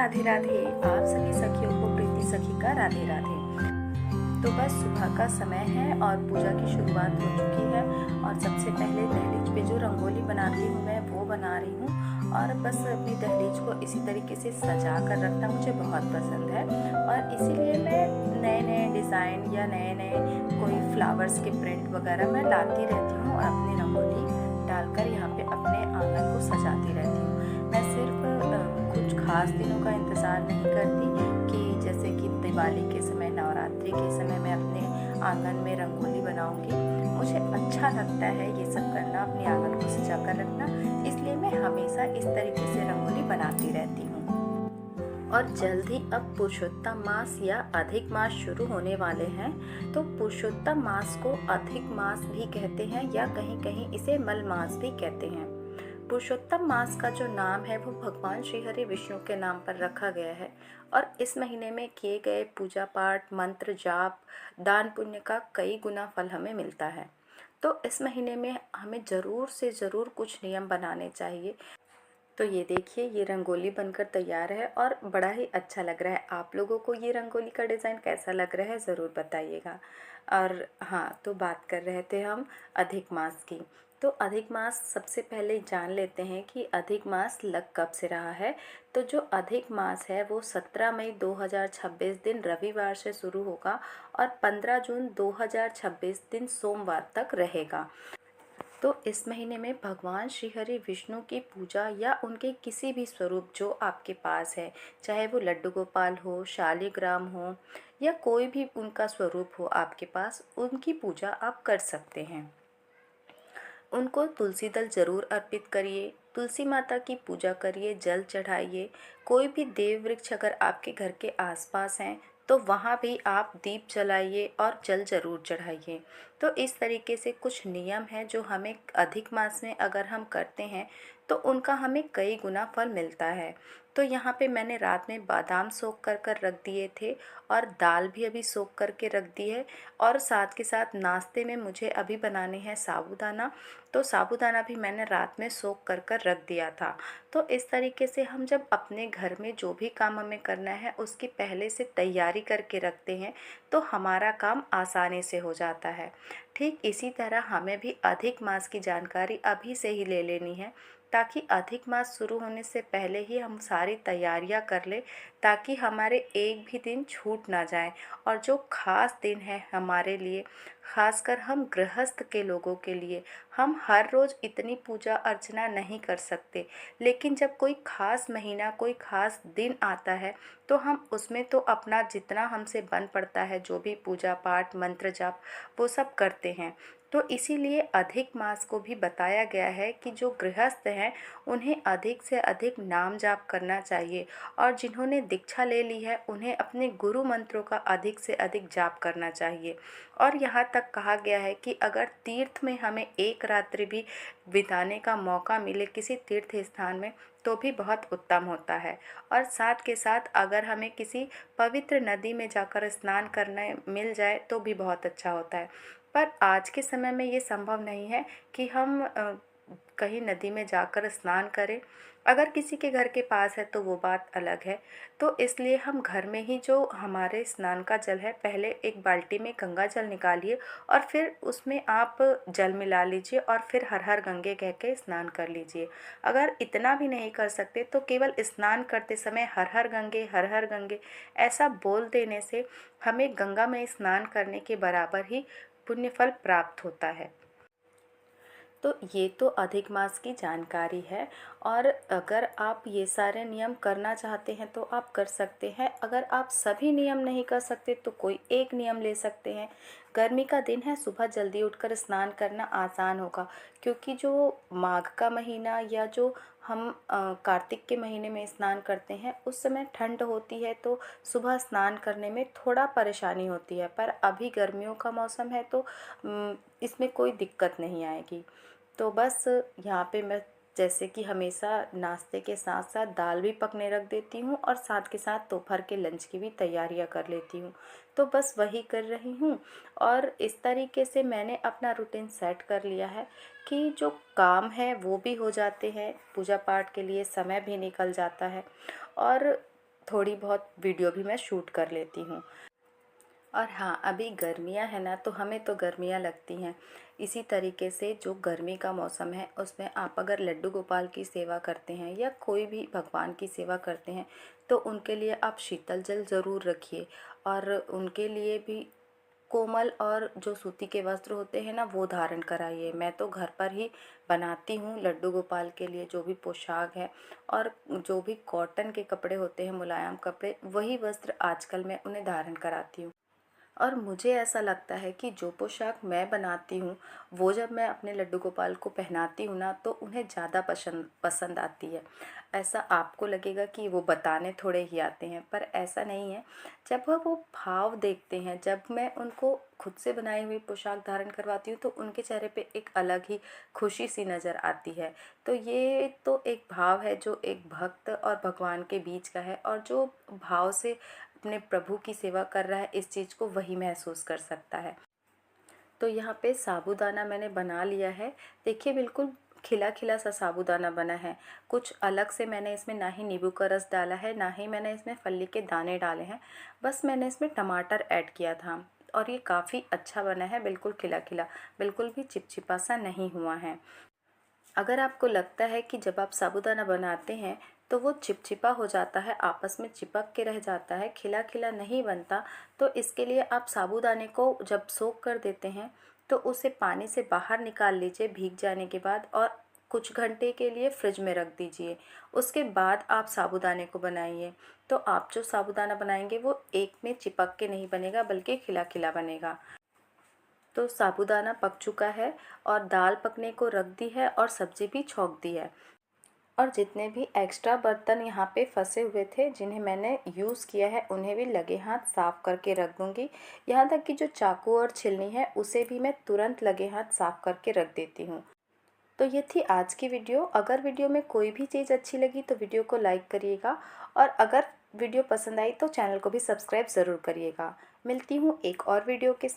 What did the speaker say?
राधे राधे। आप सभी सखियों को प्रीति सखी का राधे राधे। तो बस सुबह का समय है और पूजा की शुरुआत हो चुकी है और सबसे पहले दहलीज पे जो रंगोली बनाती हूँ मैं वो बना रही हूँ। और बस अपनी दहलीज को इसी तरीके से सजा कर रखना मुझे बहुत पसंद है और इसीलिए मैं नए नए डिज़ाइन या नए नए कोई फ्लावर्स के प्रिंट वगैरह मैं लाती रहती हूँ और अपनी रंगोली डालकर यहाँ पे अपने आंगन को सजाती रहती हूँ। मैं सिर्फ कुछ खास दिनों का इंतज़ार नहीं करती कि जैसे कि दिवाली के समय, नवरात्रि के समय मैं अपने आंगन में रंगोली बनाऊंगी। मुझे अच्छा लगता है ये सब करना, अपने आंगन को सजा कर रखना, इसलिए मैं हमेशा इस तरीके से रंगोली बनाती रहती हूँ। और जल्द ही अब पुरुषोत्तम मास या अधिक मास शुरू होने वाले हैं। तो पुरुषोत्तम मास को अधिक मास भी कहते हैं या कहीं कहीं इसे मल मास भी कहते हैं। पुरुषोत्तम मास का जो नाम है वो भगवान श्री हरि विष्णु के नाम पर रखा गया है और इस महीने में किए गए पूजा पाठ, मंत्र जाप, दान पुण्य का कई गुना फल हमें मिलता है। तो इस महीने में हमें ज़रूर से ज़रूर कुछ नियम बनाने चाहिए। तो ये देखिए, ये रंगोली बनकर तैयार है और बड़ा ही अच्छा लग रहा है। आप लोगों को ये रंगोली का डिज़ाइन कैसा लग रहा है ज़रूर बताइएगा। और हाँ, तो बात कर रहे थे हम अधिक मास की। तो अधिक मास सबसे पहले जान लेते हैं कि अधिक मास लग कब से रहा है। तो जो अधिक मास है वो 17 मई 2026 दिन रविवार से शुरू होगा और 15 जून 2026 दिन सोमवार तक रहेगा। तो इस महीने में भगवान श्री हरि विष्णु की पूजा या उनके किसी भी स्वरूप जो आपके पास है, चाहे वो लड्डू गोपाल हो, शालिग्राम हो या कोई भी उनका स्वरूप हो आपके पास, उनकी पूजा आप कर सकते हैं। उनको तुलसी दल जरूर अर्पित करिए, तुलसी माता की पूजा करिए, जल चढ़ाइए। कोई भी देव वृक्ष अगर आपके घर के आसपास हैं तो वहाँ भी आप दीप जलाइए और जल ज़रूर चढ़ाइए। तो इस तरीके से कुछ नियम हैं जो हमें अधिक मास में अगर हम करते हैं तो उनका हमें कई गुना फल मिलता है। तो यहाँ पे मैंने रात में बादाम सोख कर रख दिए थे और दाल भी अभी सोख करके रख दी है और साथ के साथ नाश्ते में मुझे अभी बनाने हैं साबूदाना। तो साबूदाना भी मैंने रात में सोख कर रख दिया था। तो इस तरीके से हम जब अपने घर में जो भी काम हमें करना है उसकी पहले से तैयारी करके रखते हैं तो हमारा काम आसानी से हो जाता है। ठीक इसी तरह हमें भी अधिक मास की जानकारी अभी से ही ले लेनी है ताकि अधिक मास शुरू होने से पहले ही हम सारी तैयारियां कर लें, ताकि हमारे एक भी दिन छूट ना जाए। और जो खास दिन है हमारे लिए, खासकर हम गृहस्थ के लोगों के लिए, हम हर रोज़ इतनी पूजा अर्चना नहीं कर सकते, लेकिन जब कोई खास महीना, कोई खास दिन आता है तो हम उसमें तो अपना जितना हमसे बन पड़ता है, जो भी पूजा पाठ, मंत्र जाप, वो सब करते हैं। तो इसीलिए अधिक मास को भी बताया गया है कि जो गृहस्थ हैं उन्हें अधिक से अधिक नाम जाप करना चाहिए और जिन्होंने दीक्षा ले ली है उन्हें अपने गुरु मंत्रों का अधिक से अधिक जाप करना चाहिए। और यहाँ तक कहा गया है कि अगर तीर्थ में हमें एक रात्रि भी बिताने का मौका मिले किसी तीर्थ स्थान में तो भी बहुत उत्तम होता है। और साथ के साथ अगर हमें किसी पवित्र नदी में जाकर स्नान करने मिल जाए तो भी बहुत अच्छा होता है। पर आज के समय में ये संभव नहीं है कि हम कहीं नदी में जाकर स्नान करें। अगर किसी के घर के पास है तो वो बात अलग है। तो इसलिए हम घर में ही जो हमारे स्नान का जल है, पहले एक बाल्टी में गंगा जल निकालिए और फिर उसमें आप जल मिला लीजिए और फिर हर हर गंगे कह के स्नान कर लीजिए। अगर इतना भी नहीं कर सकते तो केवल स्नान करते समय हर हर गंगे ऐसा बोल देने से हमें गंगा में स्नान करने के बराबर ही पुण्यफल प्राप्त होता है। तो ये तो अधिक मास की जानकारी है और अगर आप ये सारे नियम करना चाहते हैं तो आप कर सकते हैं। अगर आप सभी नियम नहीं कर सकते तो कोई एक नियम ले सकते हैं। गर्मी का दिन है, सुबह जल्दी उठकर स्नान करना आसान होगा, क्योंकि जो माघ का महीना या जो हम कार्तिक के महीने में स्नान करते हैं उस समय ठंड होती है तो सुबह स्नान करने में थोड़ा परेशानी होती है। पर अभी गर्मियों का मौसम है तो इसमें कोई दिक्कत नहीं आएगी। तो बस यहाँ पे मैं जैसे कि हमेशा नाश्ते के साथ साथ दाल भी पकने रख देती हूँ और साथ के साथ दोपहर के लंच की भी तैयारियाँ कर लेती हूँ। तो बस वही कर रही हूँ और इस तरीके से मैंने अपना रूटीन सेट कर लिया है कि जो काम है वो भी हो जाते हैं, पूजा पाठ के लिए समय भी निकल जाता है और थोड़ी बहुत वीडियो भी मैं शूट कर लेती हूँ। और हाँ, अभी गर्मियाँ हैं ना, तो हमें तो गर्मियाँ लगती हैं। इसी तरीके से जो गर्मी का मौसम है उसमें आप अगर लड्डू गोपाल की सेवा करते हैं या कोई भी भगवान की सेवा करते हैं तो उनके लिए आप शीतल जल ज़रूर रखिए। और उनके लिए भी कोमल और जो सूती के वस्त्र होते हैं ना वो धारण कराइए। मैं तो घर पर ही बनाती हूँ लड्डू गोपाल के लिए जो भी पोशाक है, और जो भी कॉटन के कपड़े होते हैं, मुलायम कपड़े, वही वस्त्र आजकल मैं उन्हें धारण कराती हूँ। और मुझे ऐसा लगता है कि जो पोशाक मैं बनाती हूँ वो जब मैं अपने लड्डू गोपाल को पहनाती हूँ ना तो उन्हें ज़्यादा पसंद पसंद आती है। ऐसा आपको लगेगा कि वो बताने थोड़े ही आते हैं, पर ऐसा नहीं है। जब वो भाव देखते हैं, जब मैं उनको खुद से बनाई हुई पोशाक धारण करवाती हूँ तो उनके चेहरे पे एक अलग ही खुशी सी नज़र आती है। तो ये तो एक भाव है जो एक भक्त और भगवान के बीच का है, और जो भाव से अपने प्रभु की सेवा कर रहा है इस चीज़ को वही महसूस कर सकता है। तो यहाँ पे साबूदाना मैंने बना लिया है। देखिए बिल्कुल खिला खिला सा साबूदाना बना है। कुछ अलग से मैंने इसमें ना ही नींबू का रस डाला है, ना ही मैंने इसमें फली के दाने डाले हैं। बस मैंने इसमें टमाटर ऐड किया था और ये काफ़ी अच्छा बना है, बिल्कुल खिला खिला, बिल्कुल भी चिपचिपा सा नहीं हुआ है। अगर आपको लगता है कि जब आप साबूदाना बनाते हैं तो वो चिपचिपा हो जाता है, आपस में चिपक के रह जाता है, खिला खिला नहीं बनता, तो इसके लिए आप साबूदाने को जब सोख कर देते हैं तो उसे पानी से बाहर निकाल लीजिए भीग जाने के बाद, और कुछ घंटे के लिए फ्रिज में रख दीजिए। उसके बाद आप साबूदाने को बनाइए। तो आप जो साबूदाना बनाएंगे वो एक में चिपक के नहीं बनेगा बल्कि खिला खिला बनेगा। तो साबूदाना पक चुका है और दाल पकने को रख दी है और सब्जी भी छौंक दी है। और जितने भी एक्स्ट्रा बर्तन यहाँ पे फंसे हुए थे जिन्हें मैंने यूज़ किया है उन्हें भी लगे हाथ साफ़ करके रख दूँगी। यहाँ तक कि जो चाकू और छिलनी है उसे भी मैं तुरंत लगे हाथ साफ़ करके रख देती हूँ। तो ये थी आज की वीडियो। अगर वीडियो में कोई भी चीज़ अच्छी लगी तो वीडियो को लाइक करिएगा, और अगर वीडियो पसंद आई तो चैनल को भी सब्सक्राइब ज़रूर करिएगा। मिलती हूँ एक और वीडियो के